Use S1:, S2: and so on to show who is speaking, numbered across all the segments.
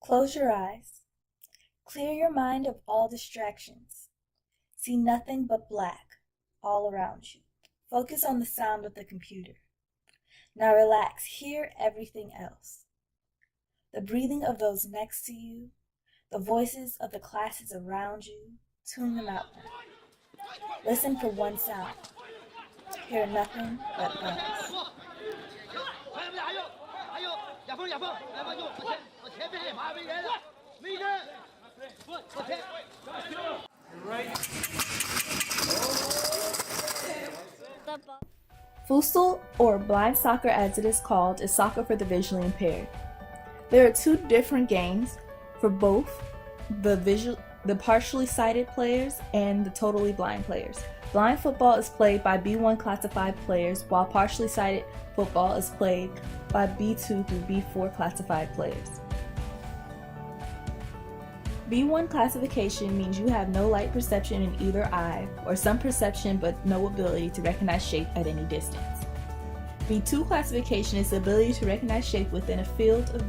S1: Close your eyes. Clear your mind of all distractions. See nothing but black all around you. Focus on the sound of the computer. Now relax. Hear everything else. The breathing of those next to you, the voices of the classes around you. Tune them out now. Listen for one sound. Hear nothing but noise. Futsal, or blind soccer as it is called, is soccer for the visually impaired. There are two different games for both the partially sighted players and the totally blind players. Blind football is played by B1 classified players, while partially sighted football is played by B2 through B4 classified players. B1 classification means you have no light perception in either eye, or some perception but no ability to recognize shape at any distance. B2 classification is the ability to recognize shape within a field of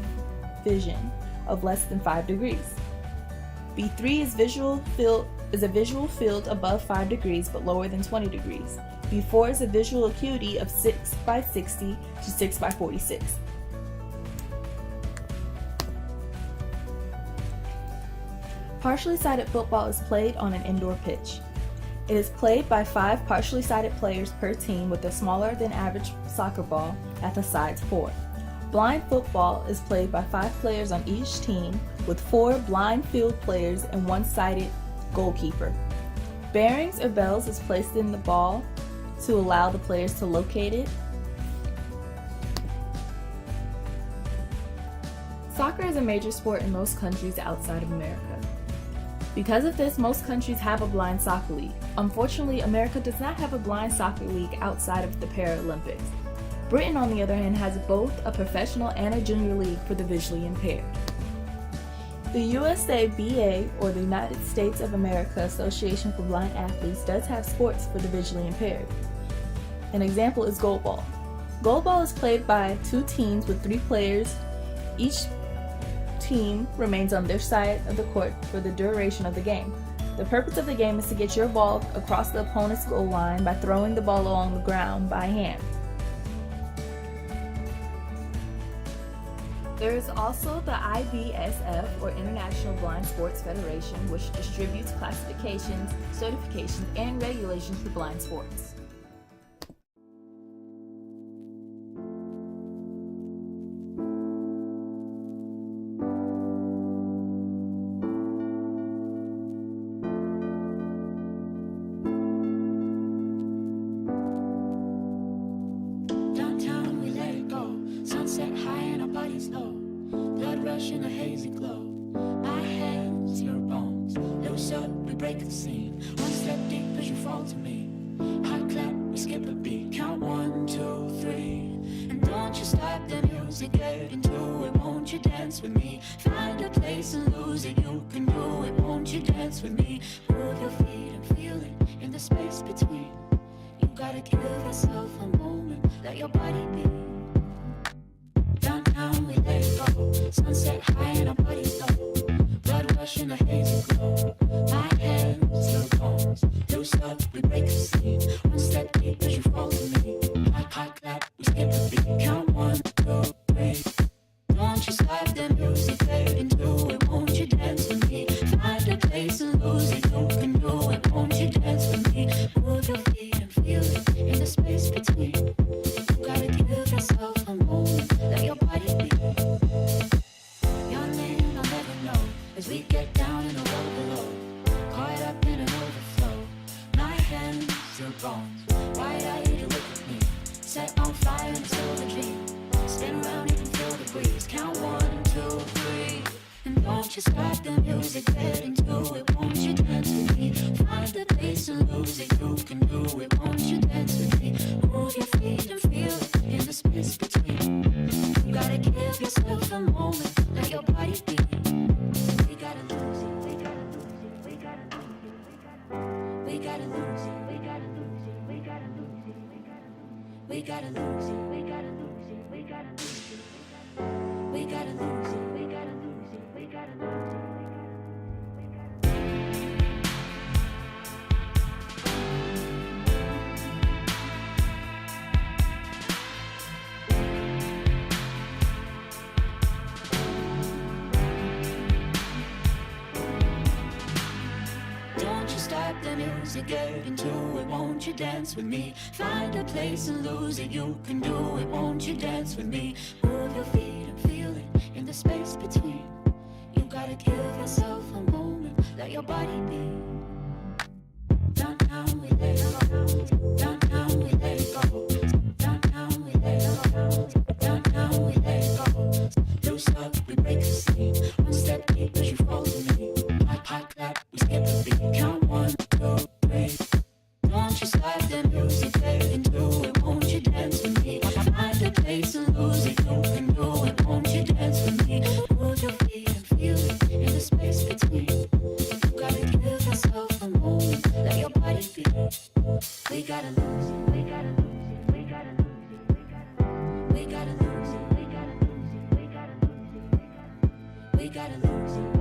S1: vision of less than 5 degrees. B3 is a visual field above 5 degrees but lower than 20 degrees. B4 is a visual acuity of 6 by 60 to 6 by 46. Partially sighted football is played on an indoor pitch. It is played by 5 partially sighted players per team with a smaller than average soccer ball at the sides 4. Blind football is played by 5 players on each team with 4 blind field players and 1 sighted goalkeeper. Bearings or bells is placed in the ball to allow the players to locate it. Soccer is a major sport in most countries outside of America. Because of this, most countries have a blind soccer league. Unfortunately, America does not have a blind soccer league outside of the Paralympics. Britain, on the other hand, has both a professional and a junior league for the visually impaired. The USABA, or the United States of America Association for Blind Athletes, does have sports for the visually impaired. An example is goalball. Goalball is played by 2 teams with 3 players. Each team remains on their side of the court for the duration of the game. The purpose of the game is to get your ball across the opponent's goal line by throwing the ball along the ground by hand. There is also the IBSF, or International Blind Sports Federation, which distributes classifications, certifications, and regulations for blind sports.
S2: Sunset high and our bodies low, blood rush in a hazy glow. My hands, your bones, loose up, we break the scene. One step deep as you fall to me. Hot clap, we skip a beat. Count 1, 2, 3. And don't you stop the music, get into it. Won't you dance with me? Find a place and lose it. You can do it. Won't you dance with me? Move your feet and feel it in the space between. You gotta give yourself a moment, let your body be. Downtown we let it go. Sunset high and our bodies low. Blood rush in a hazy glow. My hands, your bones, loose up, we break the scene. One step deep as you fall to me. Hot clap, we skip a beat. Count 1, 2, 3. Don't you stop the music, get into it. Won't you dance with me? Find a place and lose it. You can do it. Won't you dance with me? Move your feet and feel it in the space between. You gotta give yourself a moment, let your body be. Your name I'll never know as we get down in the road below. Caught up in an overflow. My hands, your bones. Wide-eyed, you look at me. Set on fire until the dream. Spin around, you can feel the breeze. Count 1, 2, 3. And don't you stop the music, get into it. Won't you dance with me? Find the place and lose it. You can do it. Won't you dance with me? Move your feet and feel it in the space between. You gotta give yourself a moment, let your body be. We gotta lose it. We gotta lose it. We gotta lose it. We gotta lose it. We gotta lose it. We gotta lose it. We gotta lose it. We gotta lose it. We gotta lose it. We gotta lose it. We gotta lose it. We gotta lose it. to get into it, won't you dance with me? Find a place and lose it, you can do it, won't you dance with me? Move your feet and feel it in the space between. You gotta give yourself a moment, let your body be. Down, down, we let it go. Down, down, we let it go. Down, down, we let it go. Down, down, we let it go. Loose up, we break the scene. One step deep as you fall to me. Hot, hot clap, we skip the beat. Count 1, 2, 3. Don't you slide the music, get into it, won't you dance with me? Find a place and lose it, you can do it, won't you dance with me? Move your feet and feel it in the space between. You gotta give yourself a moment, let your body be. We gotta lose it, we gotta lose it, we gotta lose it, we gotta lose it, we gotta lose it, we gotta lose it, we gotta lose it.